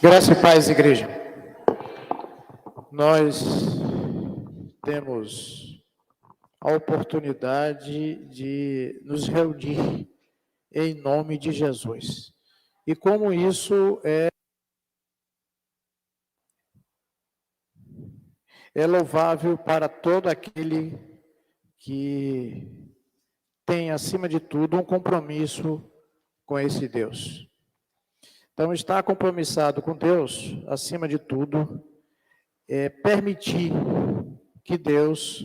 Graça e paz, igreja. Nós temos a oportunidade de nos reunir em nome de Jesus. E como isso é louvável para todo aquele que tem, acima de tudo, um compromisso com esse Deus. Então, estar compromissado com Deus, acima de tudo, é permitir que Deus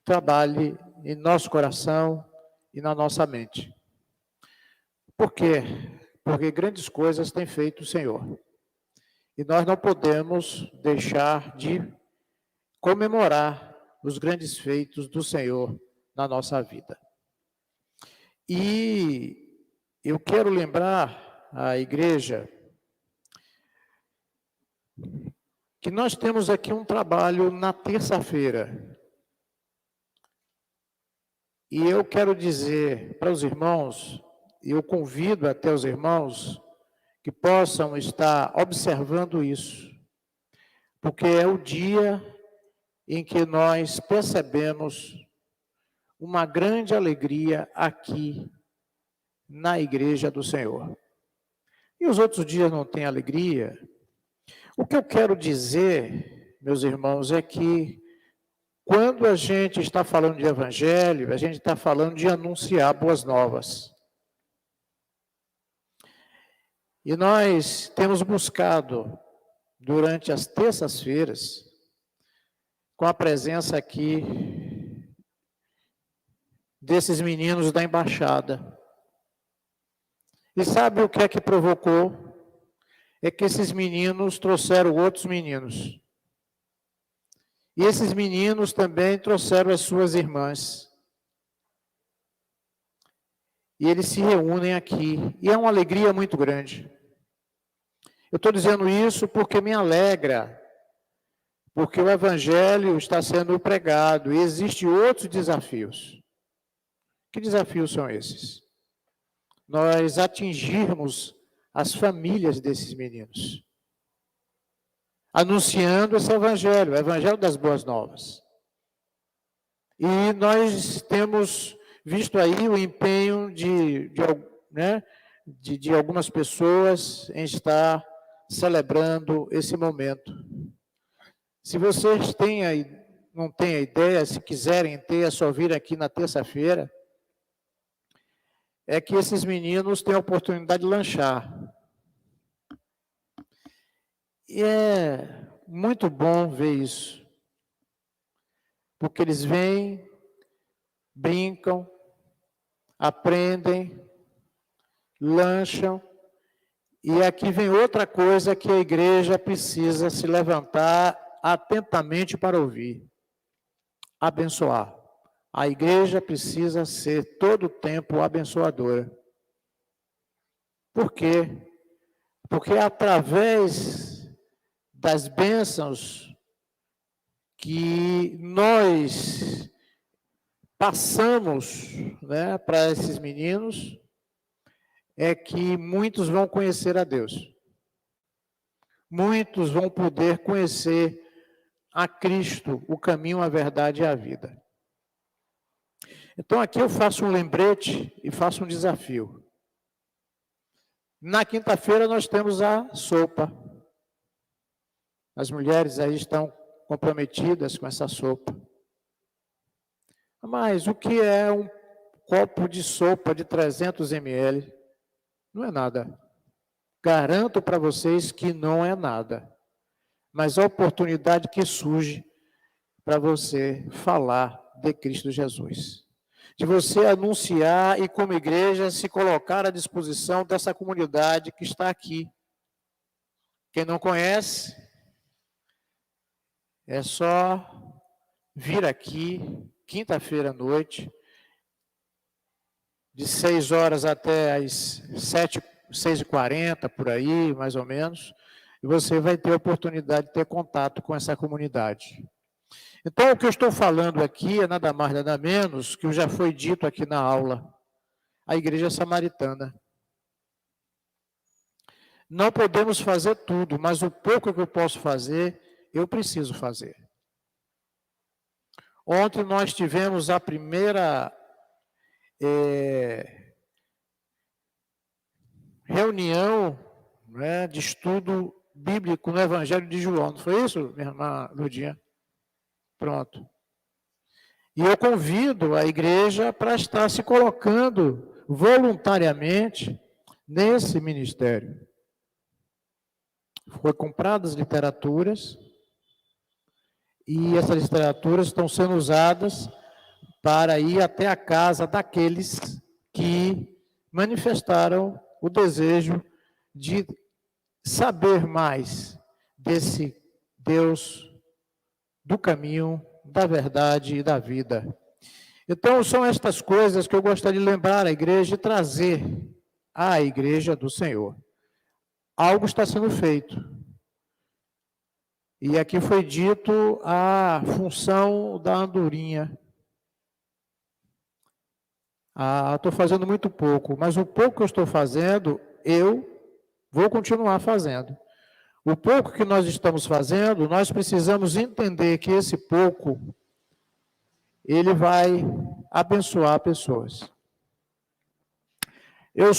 trabalhe em nosso coração e na nossa mente. Por quê? Porque grandes coisas tem feito o Senhor. E nós não podemos deixar de comemorar os grandes feitos do Senhor na nossa vida. E eu quero lembrar à igreja que nós temos aqui um trabalho na terça-feira. E eu quero dizer para os irmãos, e eu convido até os irmãos que possam estar observando isso, porque é o dia em que nós percebemos uma grande alegria aqui na igreja do Senhor. E os outros dias não tem alegria. O que eu quero dizer, meus irmãos, é que quando a gente está falando de evangelho, a gente está falando de anunciar boas novas. E nós temos buscado, durante as terças-feiras, com a presença aqui desses meninos da embaixada. E sabe o que é que provocou? É que esses meninos trouxeram outros meninos. E esses meninos também trouxeram as suas irmãs. E eles se reúnem aqui. E é uma alegria muito grande. Eu estou dizendo isso porque me alegra. Porque o evangelho está sendo pregado. E existem outros desafios. Que desafios são esses? Nós atingirmos as famílias desses meninos. Anunciando esse evangelho, o evangelho das boas novas. E nós temos visto aí o empenho de algumas pessoas em estar celebrando esse momento. Se vocês não têm a ideia, se quiserem ter, é só vir aqui na terça-feira, é que esses meninos têm a oportunidade de lanchar. E é muito bom ver isso. Porque eles vêm, brincam, aprendem, lancham. E aqui vem outra coisa que a igreja precisa se levantar atentamente para ouvir. Abençoar. A igreja precisa ser todo o tempo abençoadora. Por quê? Porque através das bênçãos que nós passamos, para esses meninos, é que muitos vão conhecer a Deus. Muitos vão poder conhecer a Cristo, o caminho, a verdade e a vida. Então aqui eu faço um lembrete e faço um desafio. Na quinta-feira nós temos a sopa. As mulheres aí estão comprometidas com essa sopa. Mas o que é um copo de sopa de 300 ml? Não é nada. Garanto para vocês que não é nada. Mas a oportunidade que surge para você falar de Cristo Jesus. De você anunciar e, como igreja, se colocar à disposição dessa comunidade que está aqui. Quem não conhece, é só vir aqui, quinta-feira à noite, de 6 horas até as 6h40, por aí, mais ou menos, e você vai ter a oportunidade de ter contato com essa comunidade. Então, o que eu estou falando aqui é nada mais, nada menos, que já foi dito aqui na aula, a igreja samaritana. Não podemos fazer tudo, mas o pouco que eu posso fazer, eu preciso fazer. Ontem nós tivemos a primeira reunião, né, de estudo bíblico no Evangelho de João. Não foi isso, minha irmã Ludinha? Pronto. E eu convido a igreja para estar se colocando voluntariamente nesse ministério. Foi compradas literaturas e essas literaturas estão sendo usadas para ir até a casa daqueles que manifestaram o desejo de saber mais desse Deus do caminho, da verdade e da vida. Então, são estas coisas que eu gostaria de lembrar à igreja e trazer à igreja do Senhor. Algo está sendo feito. E aqui foi dito a função da andorinha. Estou fazendo muito pouco, mas o pouco que eu estou fazendo, eu vou continuar fazendo. O pouco que nós estamos fazendo, nós precisamos entender que esse pouco, ele vai abençoar pessoas. Eu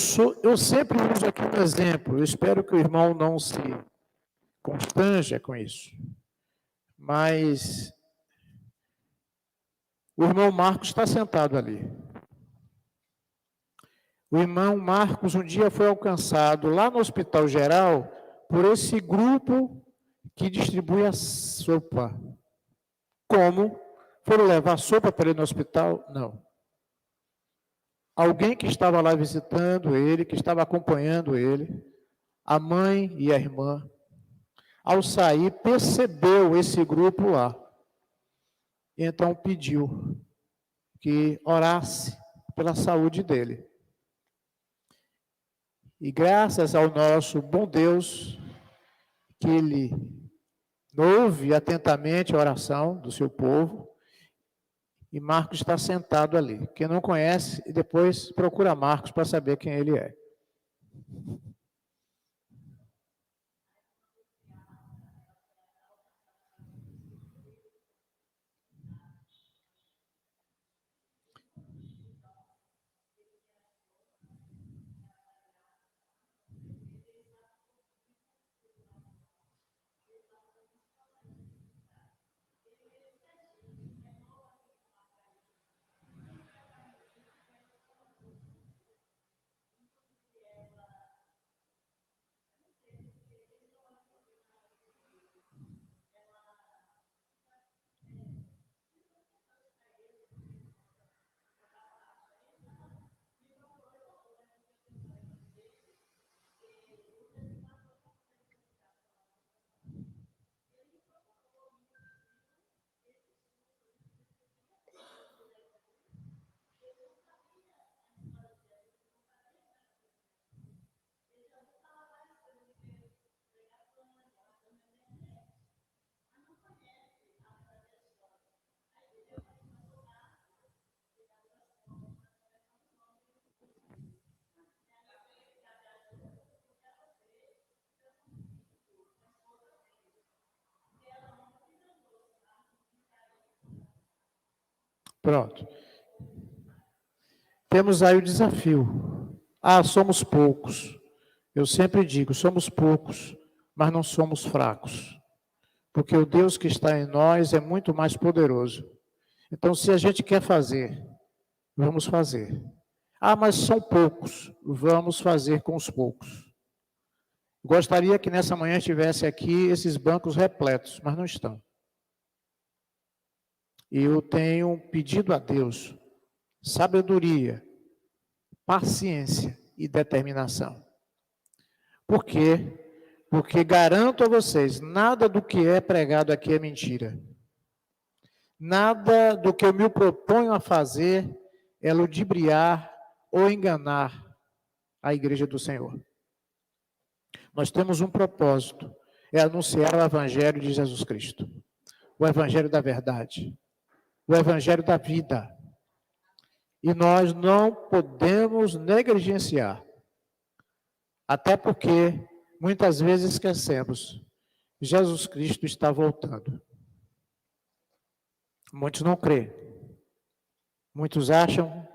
sempre uso aqui um exemplo, eu espero que o irmão não se constranja com isso, mas o irmão Marcos está sentado ali. O irmão Marcos um dia foi alcançado lá no Hospital Geral por esse grupo que distribui a sopa. Como? Foram levar sopa para ele no hospital? Não. Alguém que estava lá visitando ele, que estava acompanhando ele, a mãe e a irmã, ao sair, percebeu esse grupo lá. E então pediu que orasse pela saúde dele. E graças ao nosso bom Deus, que ele ouve atentamente a oração do seu povo, e Marcos está sentado ali. Quem não conhece, e depois procura Marcos para saber quem ele é. Pronto. Temos aí o desafio. Somos poucos. Eu sempre digo, somos poucos, mas não somos fracos. Porque o Deus que está em nós é muito mais poderoso. Então, se a gente quer fazer, vamos fazer. Mas são poucos. Vamos fazer com os poucos. Gostaria que nessa manhã estivesse aqui esses bancos repletos, mas não estão. E eu tenho pedido a Deus sabedoria, paciência e determinação. Por quê? Porque garanto a vocês, nada do que é pregado aqui é mentira. Nada do que eu me proponho a fazer é ludibriar ou enganar a igreja do Senhor. Nós temos um propósito, é anunciar o Evangelho de Jesus Cristo. O Evangelho da verdade. O Evangelho da vida. E nós não podemos negligenciar. Até porque muitas vezes esquecemos. Jesus Cristo está voltando. Muitos não creem. Muitos acham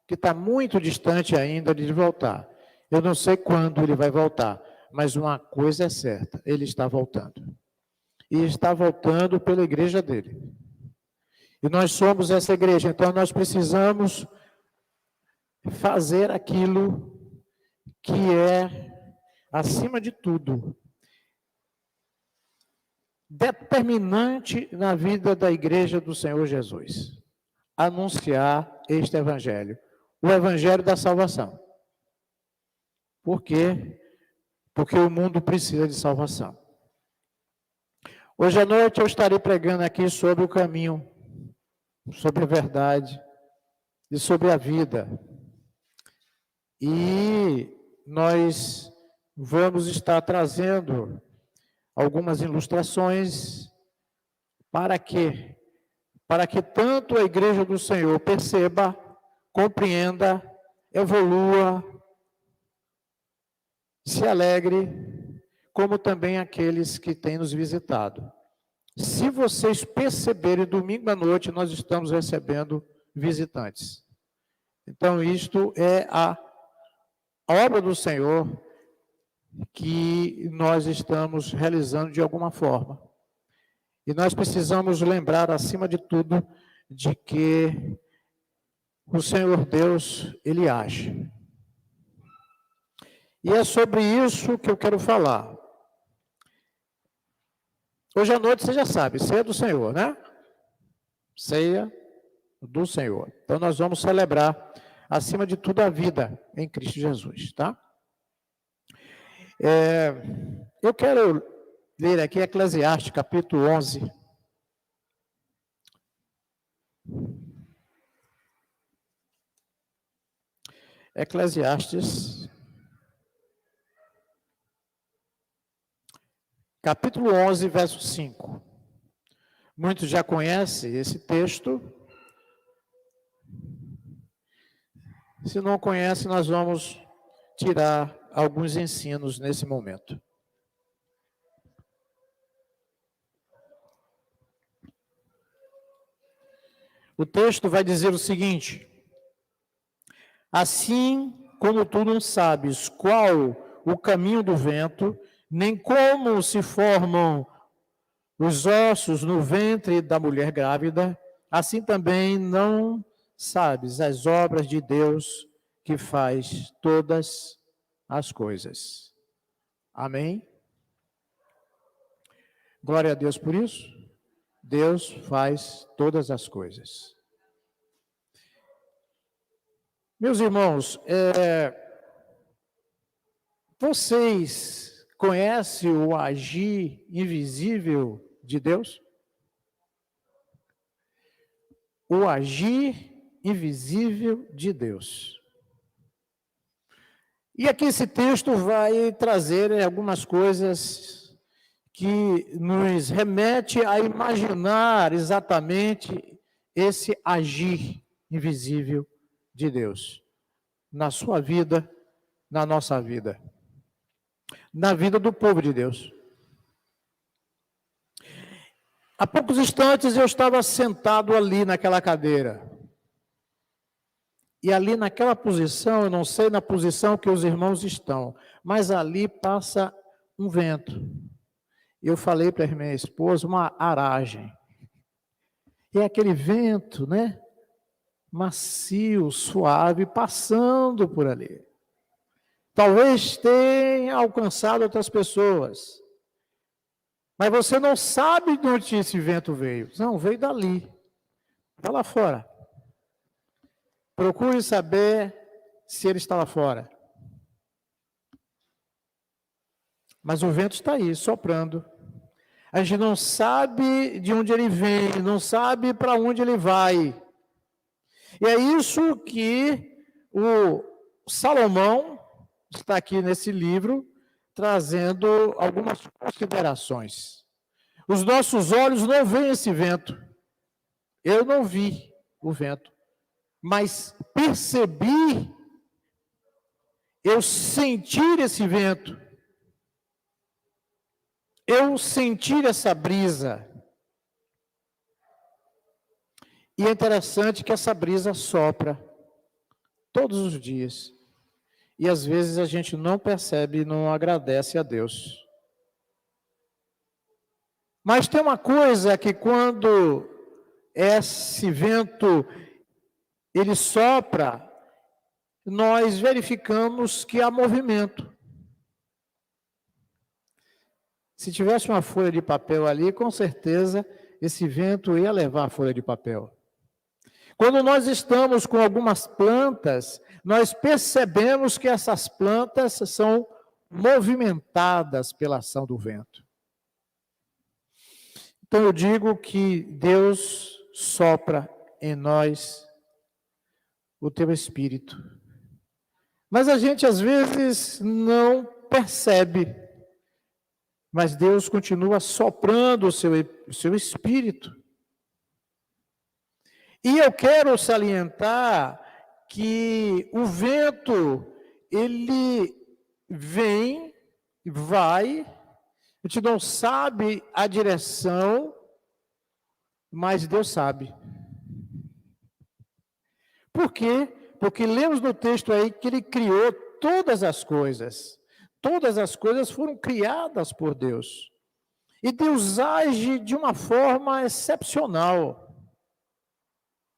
que está muito distante ainda de voltar. Eu não sei quando ele vai voltar, mas uma coisa é certa, ele está voltando. E está voltando pela igreja dele. E nós somos essa igreja, então nós precisamos fazer aquilo que é, acima de tudo, determinante na vida da igreja do Senhor Jesus. Anunciar este evangelho, o evangelho da salvação. Por quê? Porque o mundo precisa de salvação. Hoje à noite eu estarei pregando aqui sobre o caminho, sobre a verdade e sobre a vida. E nós vamos estar trazendo algumas ilustrações para que tanto a igreja do Senhor perceba, compreenda, evolua, se alegre, como também aqueles que têm nos visitado. Se vocês perceberem, domingo à noite nós estamos recebendo visitantes. Então, isto é a obra do Senhor que nós estamos realizando de alguma forma. E nós precisamos lembrar, acima de tudo, de que o Senhor Deus, Ele age. E é sobre isso que eu quero falar. Hoje à noite, você já sabe, ceia do Senhor, né? Ceia do Senhor. Então, nós vamos celebrar, acima de tudo, a vida em Cristo Jesus, tá? Eu quero ler aqui Eclesiastes, capítulo 11. Eclesiastes, capítulo 11, verso 5. Muitos já conhecem esse texto. Se não conhece, nós vamos tirar alguns ensinos nesse momento. O texto vai dizer o seguinte: assim como tu não sabes qual o caminho do vento, nem como se formam os ossos no ventre da mulher grávida, assim também não sabes as obras de Deus que faz todas as coisas. Amém? Glória a Deus por isso. Deus faz todas as coisas. Meus irmãos, vocês conhecem o agir invisível de Deus? O agir invisível de Deus. E aqui esse texto vai trazer algumas coisas que nos remete a imaginar exatamente esse agir invisível de Deus na sua vida, na nossa vida, na vida do povo de Deus. Há poucos instantes eu estava sentado ali naquela cadeira. E ali naquela posição, eu não sei na posição que os irmãos estão, mas ali passa um vento. Eu falei para a minha esposa, uma aragem. E é aquele vento, né? Macio, suave, passando por ali. Talvez tenha alcançado outras pessoas. Mas você não sabe de onde esse vento veio. Não, veio dali. Está lá fora. Procure saber se ele está lá fora. Mas o vento está aí, soprando. A gente não sabe de onde ele vem, não sabe para onde ele vai. E é isso que o Salomão está aqui nesse livro, trazendo algumas considerações. Os nossos olhos não veem esse vento. Eu não vi o vento, mas percebi, eu senti esse vento. eu sentir essa brisa. E é interessante que essa brisa sopra todos os dias. E às vezes a gente não percebe e não agradece a Deus. Mas tem uma coisa que quando esse vento ele sopra, nós verificamos que há movimento. Se tivesse uma folha de papel ali, com certeza esse vento ia levar a folha de papel. Quando nós estamos com algumas plantas, nós percebemos que essas plantas são movimentadas pela ação do vento. Então eu digo que Deus sopra em nós o teu espírito. Mas a gente às vezes não percebe. Mas Deus continua soprando o seu espírito. E eu quero salientar que o vento, ele vem, vai, a gente não sabe a direção, mas Deus sabe. Por quê? Porque lemos no texto aí que ele criou todas as coisas. Todas as coisas foram criadas por Deus. E Deus age de uma forma excepcional.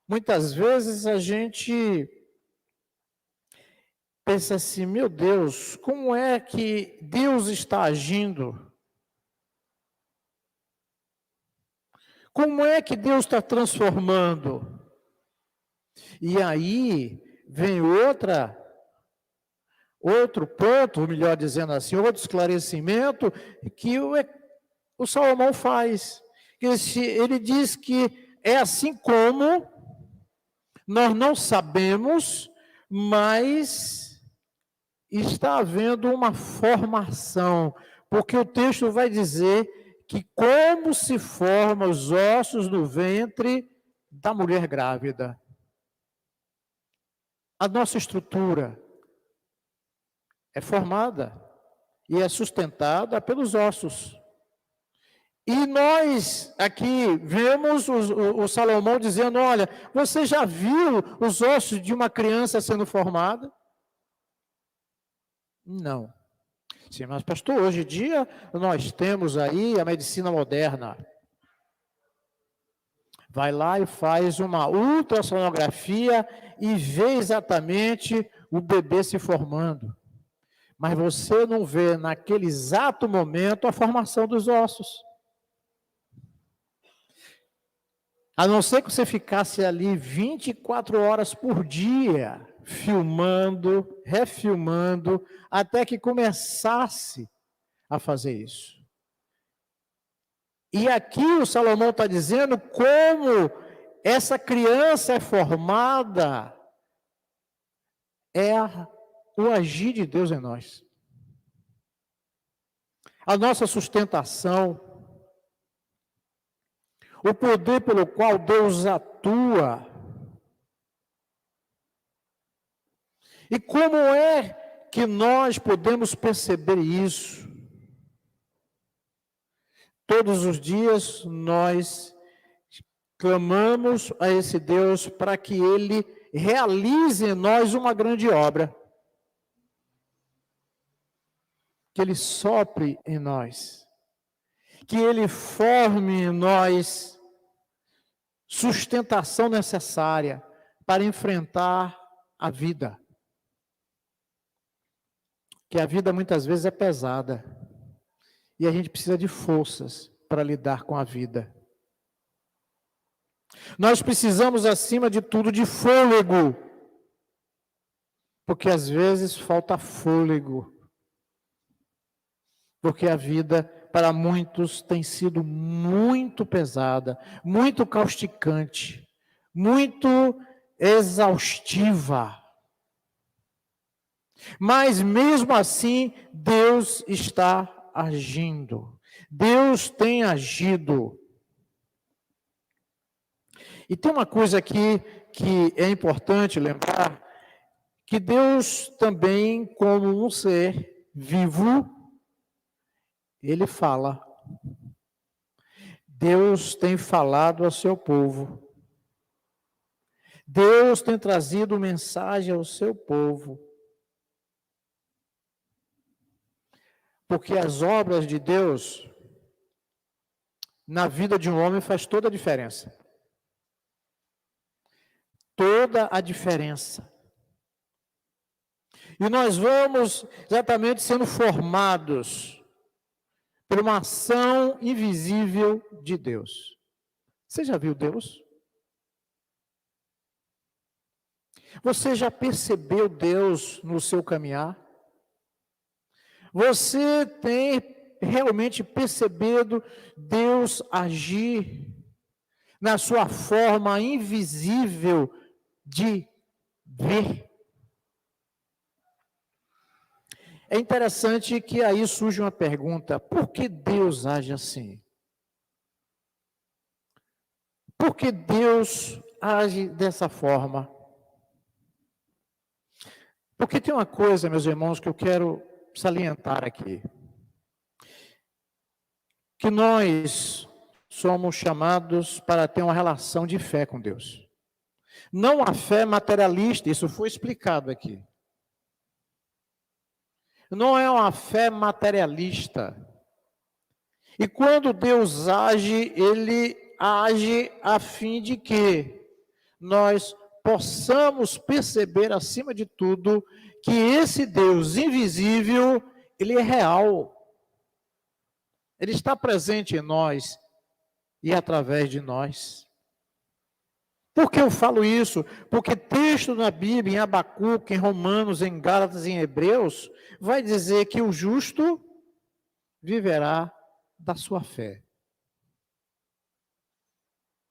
Muitas vezes a gente pensa assim, meu Deus, como é que Deus está agindo? Como é que Deus está transformando? E aí vem outro ponto, melhor dizendo assim, outro esclarecimento que o Salomão faz. Ele diz que é assim como nós não sabemos, mas está havendo uma formação, porque o texto vai dizer que como se formam os ossos no ventre da mulher grávida. A nossa estrutura é formada e é sustentada pelos ossos. E nós aqui vemos o Salomão dizendo, olha, você já viu os ossos de uma criança sendo formada? Não. Sim, mas pastor, hoje em dia nós temos aí a medicina moderna. Vai lá e faz uma ultrassonografia e vê exatamente o bebê se formando. Mas você não vê naquele exato momento a formação dos ossos. A não ser que você ficasse ali 24 horas por dia, filmando, refilmando, até que começasse a fazer isso. E aqui o Salomão está dizendo como essa criança é formada, é o agir de Deus em nós. A nossa sustentação, o poder pelo qual Deus atua. E como é que nós podemos perceber isso? Todos os dias nós clamamos a esse Deus para que Ele realize em nós uma grande obra. Que Ele sopre em nós. Que Ele forme em nós sustentação necessária para enfrentar a vida. Que a vida muitas vezes é pesada. E a gente precisa de forças para lidar com a vida. Nós precisamos, acima de tudo, de fôlego. Porque às vezes falta fôlego. Porque a vida, para muitos, tem sido muito pesada, muito causticante, muito exaustiva. Mas mesmo assim, Deus está agindo. Deus tem agido. E tem uma coisa aqui que é importante lembrar, que Deus também, como um ser vivo, Ele fala Deus tem falado ao seu povo. Deus tem trazido mensagem ao seu povo. Porque as obras de Deus na vida de um homem faz toda a diferença. Toda a diferença. E nós vamos exatamente sendo formados por uma ação invisível de Deus. Você já viu Deus? Você já percebeu Deus no seu caminhar? Você tem realmente percebido Deus agir na sua forma invisível de ver? É interessante que aí surge uma pergunta: por que Deus age assim? Por que Deus age dessa forma? Porque tem uma coisa, meus irmãos, que eu quero salientar aqui. Que nós somos chamados para ter uma relação de fé com Deus. Não a fé materialista, isso foi explicado aqui. Não é uma fé materialista. E quando Deus age, Ele age a fim de que nós possamos perceber, acima de tudo, que esse Deus invisível, Ele é real. Ele está presente em nós e através de nós. Por que eu falo isso? Porque texto na Bíblia, em Abacuque, em Romanos, em Gálatas e em Hebreus, vai dizer que o justo viverá da sua fé.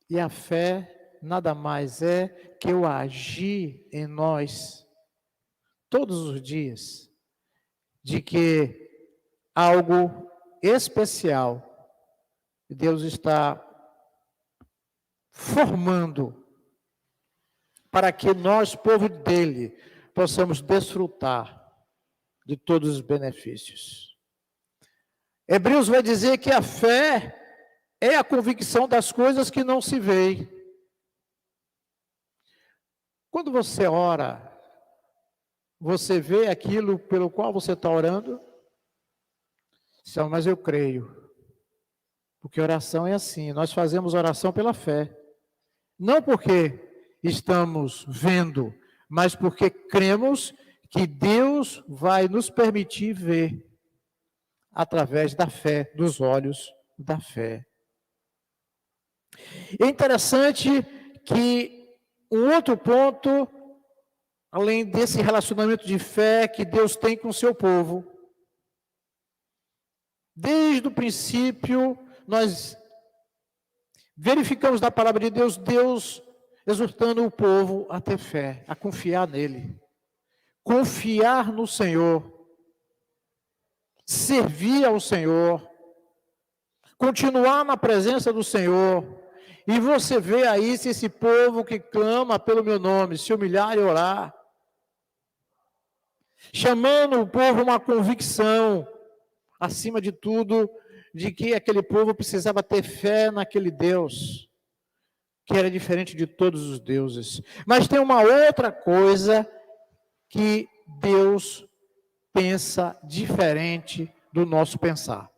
E a fé nada mais é que o agir em nós, todos os dias, de que algo especial Deus está formando para que nós, povo dele, possamos desfrutar de todos os benefícios. Hebreus vai dizer que a fé é a convicção das coisas que não se veem. Quando você ora, você vê aquilo pelo qual você está orando? Mas eu creio. Porque oração é assim, nós fazemos oração pela fé. Não porque estamos vendo, mas porque cremos que Deus vai nos permitir ver através da fé, dos olhos da fé. É interessante que um outro ponto, além desse relacionamento de fé que Deus tem com o seu povo, desde o princípio, nós verificamos na palavra de Deus, Deus exortando o povo a ter fé, a confiar nele, confiar no Senhor, servir ao Senhor, continuar na presença do Senhor. E você vê aí se esse povo que clama pelo meu nome, se humilhar e orar, chamando o povo uma convicção, acima de tudo, de que aquele povo precisava ter fé naquele Deus, que era diferente de todos os deuses. Mas tem uma outra coisa que Deus pensa diferente do nosso pensar.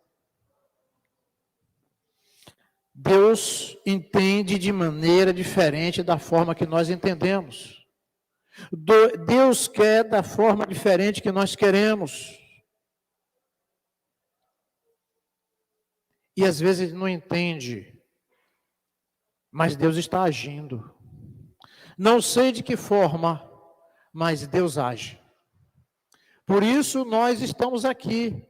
Deus entende de maneira diferente da forma que nós entendemos. Deus quer da forma diferente que nós queremos. E às vezes não entende, mas Deus está agindo. Não sei de que forma, mas Deus age. Por isso nós estamos aqui,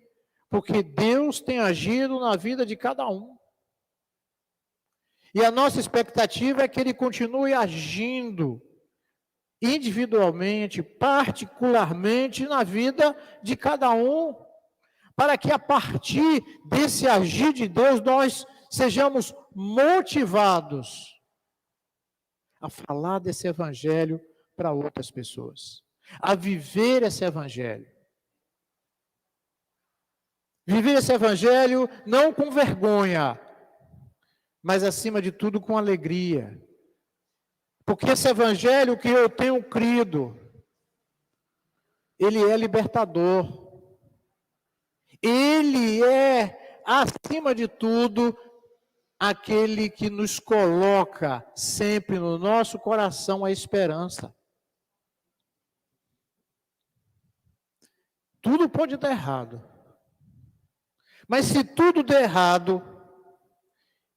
porque Deus tem agido na vida de cada um. E a nossa expectativa é que Ele continue agindo individualmente, particularmente na vida de cada um, para que a partir desse agir de Deus nós sejamos motivados a falar desse evangelho para outras pessoas, a viver esse evangelho. Viver esse evangelho não com vergonha, mas acima de tudo com alegria. Porque esse evangelho que eu tenho crido, ele é libertador. Ele é, acima de tudo, aquele que nos coloca sempre no nosso coração a esperança. Tudo pode dar errado. Mas se tudo der errado,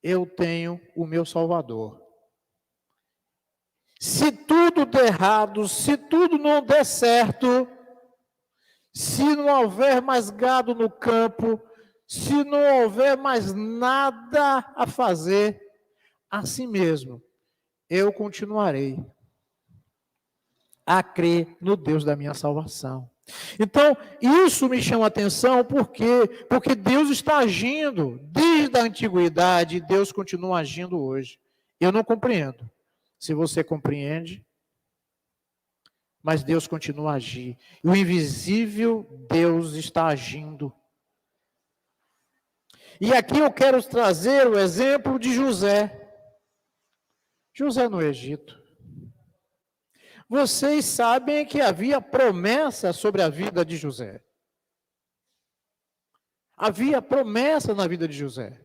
eu tenho o meu Salvador. Se tudo der errado, se tudo não der certo, se não houver mais gado no campo, se não houver mais nada a fazer, assim mesmo, eu continuarei a crer no Deus da minha salvação. Então, isso me chama a atenção, por quê? Porque Deus está agindo, desde a antiguidade, Deus continua agindo hoje. Eu não compreendo. Se você compreende, mas Deus continua a agir. O invisível Deus está agindo. E aqui eu quero trazer o exemplo de José. José no Egito. Vocês sabem que havia promessa sobre a vida de José. Havia promessa na vida de José.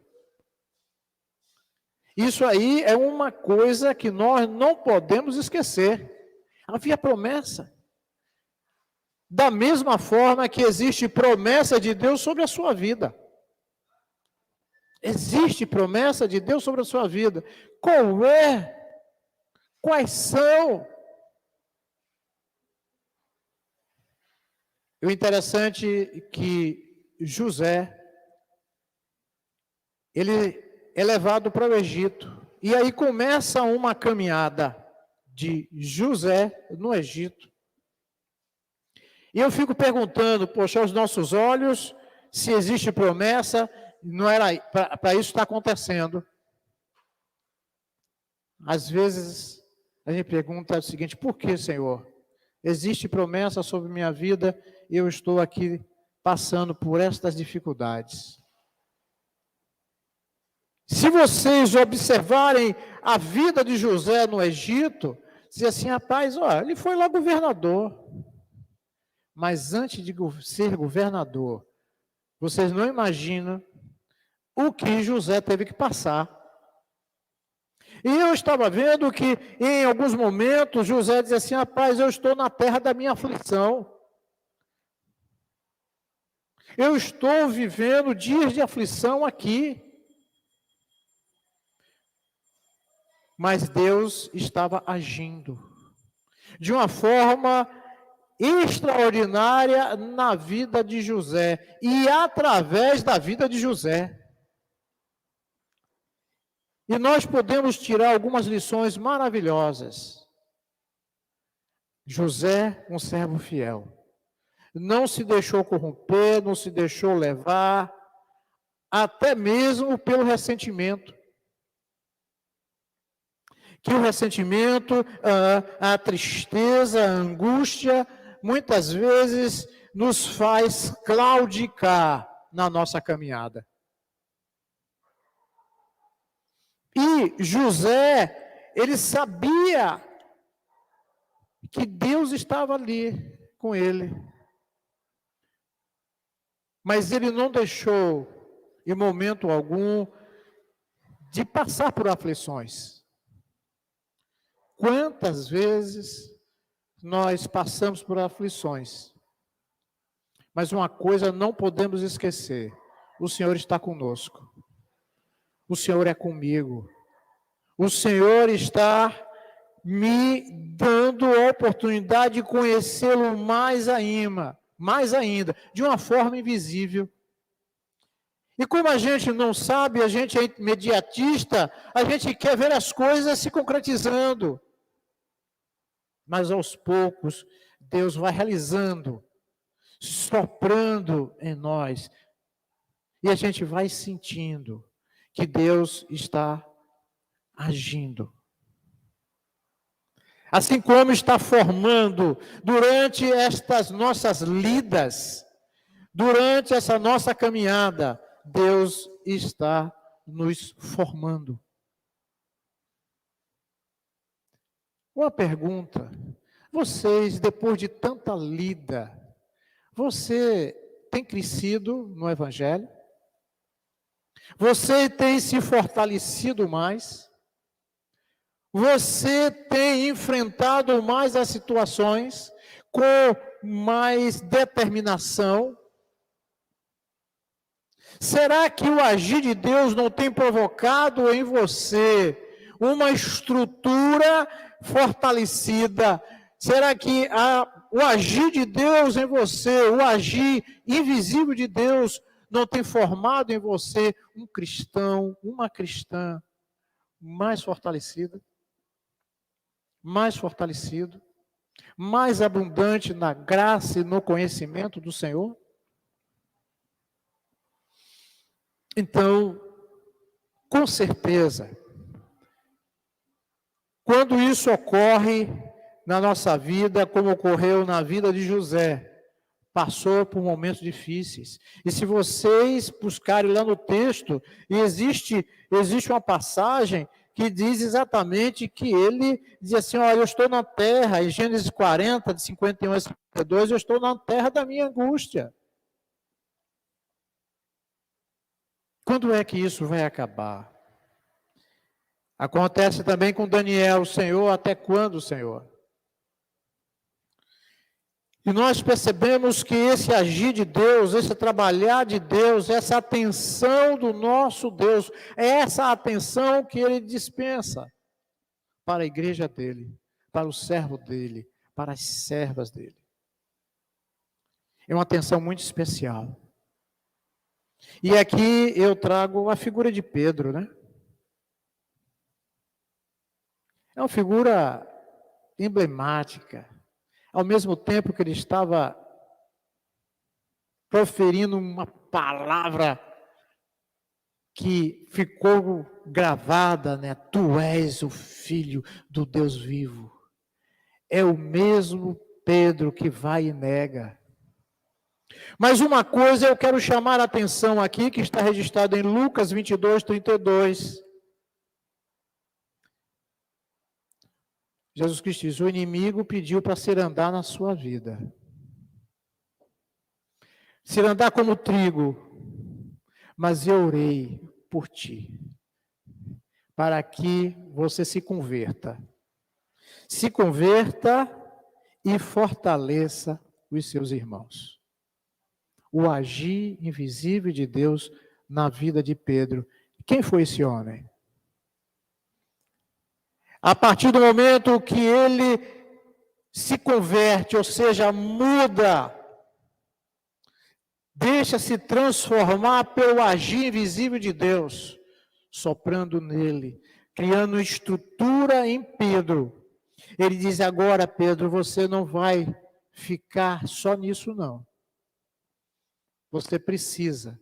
Isso aí é uma coisa que nós não podemos esquecer. Havia promessa. Da mesma forma que existe promessa de Deus sobre a sua vida. Existe promessa de Deus sobre a sua vida. Qual é? Quais são? E o interessante é que José, ele é levado para o Egito. E aí começa uma caminhada de José no Egito. E eu fico perguntando, poxa, aos nossos olhos, se existe promessa, não era para isso estar acontecendo. Às vezes, a gente pergunta o seguinte, por que, Senhor? Existe promessa sobre minha vida e eu estou aqui passando por estas dificuldades. Se vocês observarem a vida de José no Egito, diz assim, rapaz, ó, ele foi lá governador. Mas antes de ser governador, vocês não imaginam o que José teve que passar. E eu estava vendo que, em alguns momentos, José dizia assim, rapaz, eu estou na terra da minha aflição. Eu estou vivendo dias de aflição aqui. Mas Deus estava agindo de uma forma extraordinária na vida de José e através da vida de José. E nós podemos tirar algumas lições maravilhosas. José, um servo fiel, não se deixou corromper, não se deixou levar, até mesmo pelo ressentimento. Que o ressentimento, a tristeza, a angústia, muitas vezes nos faz claudicar na nossa caminhada. E José, ele sabia que Deus estava ali com ele. Mas ele não deixou, em momento algum, de passar por aflições. Quantas vezes nós passamos por aflições? Mas uma coisa não podemos esquecer: o Senhor está conosco. O Senhor é comigo. O Senhor está me dando a oportunidade de conhecê-lo mais ainda, de uma forma invisível. E como a gente não sabe, a gente é imediatista, a gente quer ver as coisas se concretizando. Mas aos poucos, Deus vai realizando, soprando em nós. E a gente vai sentindo que Deus está agindo. Assim como está formando durante estas nossas lidas, Durante essa nossa caminhada, Deus está nos formando. Uma pergunta: vocês, depois de tanta lida, você tem crescido no Evangelho? Você tem se fortalecido mais? Você tem enfrentado mais as situações com mais determinação? Será que o agir de Deus não tem provocado em você uma estrutura fortalecida? Será que o agir de Deus em você, o agir invisível de Deus, não tem formado em você um cristão, uma cristã mais fortalecida? Mais fortalecido, mais abundante na graça e no conhecimento do Senhor? Então, com certeza, quando isso ocorre na nossa vida, como ocorreu na vida de José, passou por momentos difíceis. E se vocês buscarem lá no texto, existe uma passagem que diz exatamente que ele diz assim: olha, eu estou na terra, em Gênesis 40, de 51 a 52, eu estou na terra da minha angústia. Quando é que isso vai acabar? Acontece também com Daniel: Senhor, até quando, Senhor? E nós percebemos que esse agir de Deus, esse trabalhar de Deus, essa atenção do nosso Deus, é essa atenção que Ele dispensa para a igreja dEle, para o servo dEle, para as servas dEle. É uma atenção muito especial. E aqui eu trago a figura de Pedro, né? É uma figura emblemática. Ao mesmo tempo que ele estava proferindo uma palavra que ficou gravada, né? Tu és o Filho do Deus vivo. É o mesmo Pedro que vai e nega. Mas uma coisa eu quero chamar a atenção aqui, que está registrado em Lucas 22, 32. Jesus Cristo diz: o inimigo pediu para se andar na sua vida. Se andar como trigo, mas eu orei por ti, para que você se converta. Se converta e fortaleça os seus irmãos. O agir invisível de Deus na vida de Pedro. Quem foi esse homem? A partir do momento que ele se converte, ou seja, muda, deixa-se transformar pelo agir invisível de Deus, soprando nele, criando estrutura em Pedro. Ele diz: agora, Pedro, você não vai ficar só nisso, não. Você precisa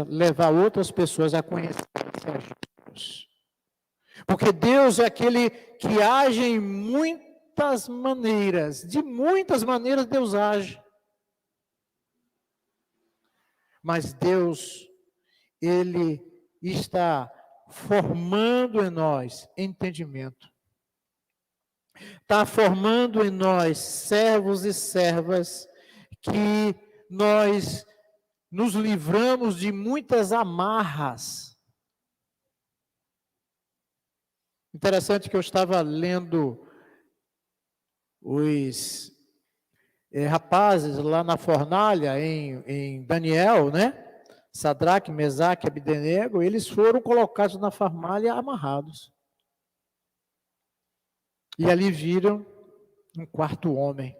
levar outras pessoas a conhecer Deus. Porque Deus é aquele que age em muitas maneiras. De muitas maneiras Deus age. Mas Deus, Ele está formando em nós entendimento. Está formando em nós servos e servas que nós nos livramos de muitas amarras. Interessante que eu estava lendo os rapazes lá na fornalha, em Daniel, né? Sadraque, Mesaque, Abdenego, eles foram colocados na fornalha amarrados. E ali viram um quarto homem.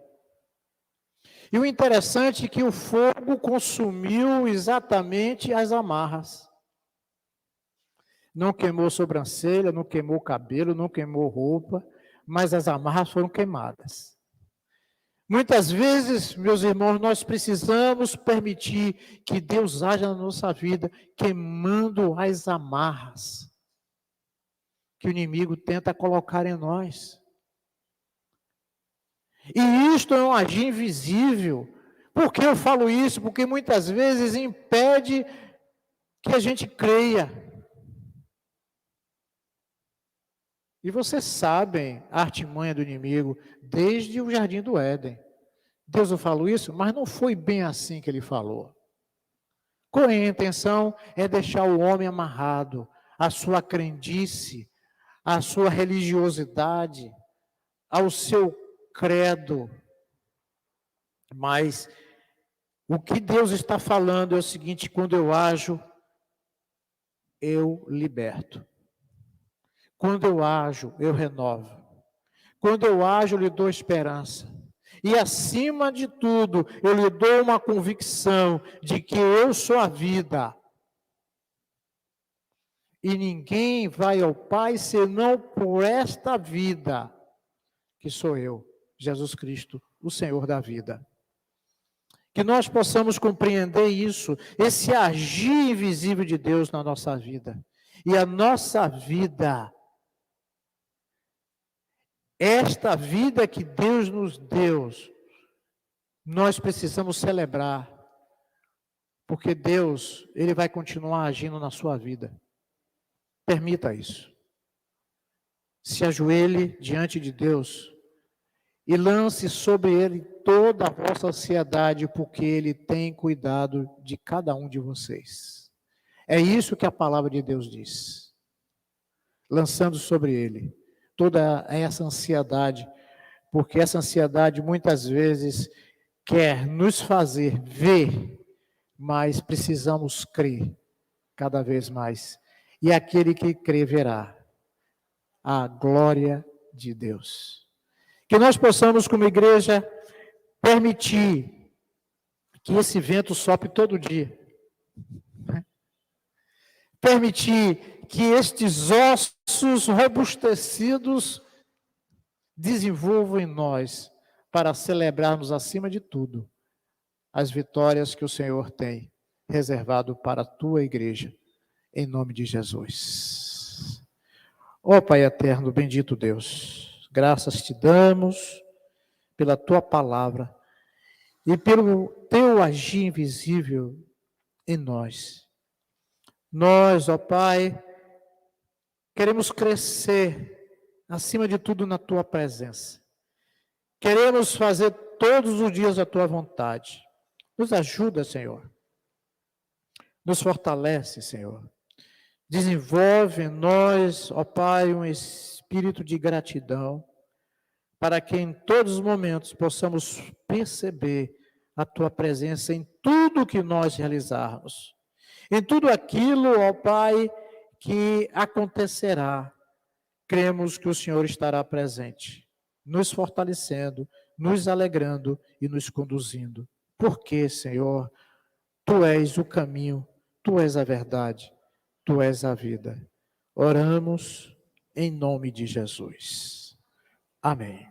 E o interessante é que o fogo consumiu exatamente as amarras. Não queimou sobrancelha, não queimou cabelo, não queimou roupa, mas as amarras foram queimadas. Muitas vezes, meus irmãos, nós precisamos permitir que Deus haja na nossa vida, queimando as amarras que o inimigo tenta colocar em nós. E isto é um agir invisível. Por que eu falo isso? Porque muitas vezes impede que a gente creia. E vocês sabem a artimanha do inimigo desde o jardim do Éden. Deus não falou isso, mas não foi bem assim que ele falou. Com a intenção é deixar o homem amarrado à sua crendice, à sua religiosidade, ao seu credo. Mas o que Deus está falando é o seguinte: quando eu ajo, eu liberto. Quando eu ajo, eu renovo. Quando eu ajo, eu lhe dou esperança. E acima de tudo, eu lhe dou uma convicção de que eu sou a vida. E ninguém vai ao Pai senão por esta vida, que sou eu, Jesus Cristo, o Senhor da vida. Que nós possamos compreender isso, esse agir invisível de Deus na nossa vida. E a nossa vida, esta vida que Deus nos deu, nós precisamos celebrar, porque Deus, Ele vai continuar agindo na sua vida. Permita isso. Se ajoelhe diante de Deus e lance sobre Ele toda a vossa ansiedade, porque Ele tem cuidado de cada um de vocês. É isso que a palavra de Deus diz. Lançando sobre Ele toda essa ansiedade, porque essa ansiedade muitas vezes quer nos fazer ver, mas precisamos crer cada vez mais. E aquele que crê verá a glória de Deus. Que nós possamos, como igreja, permitir que esse vento sopre todo dia. Permitir que estes ossos robustecidos desenvolvam em nós para celebrarmos, acima de tudo, as vitórias que o Senhor tem reservado para a tua igreja, em nome de Jesus. Ó Pai eterno, bendito Deus, graças te damos pela tua palavra e pelo teu agir invisível em nós. Nós, ó Pai, queremos crescer, acima de tudo, na tua presença. Queremos fazer todos os dias a tua vontade. Nos ajuda, Senhor. Nos fortalece, Senhor. Desenvolve em nós, ó Pai, um espírito de gratidão, para que em todos os momentos possamos perceber a tua presença em tudo que nós realizarmos. Em tudo aquilo, ó Pai, que acontecerá, cremos que o Senhor estará presente, nos fortalecendo, nos alegrando e nos conduzindo. Porque, Senhor, Tu és o caminho, Tu és a verdade, Tu és a vida. Oramos em nome de Jesus. Amém.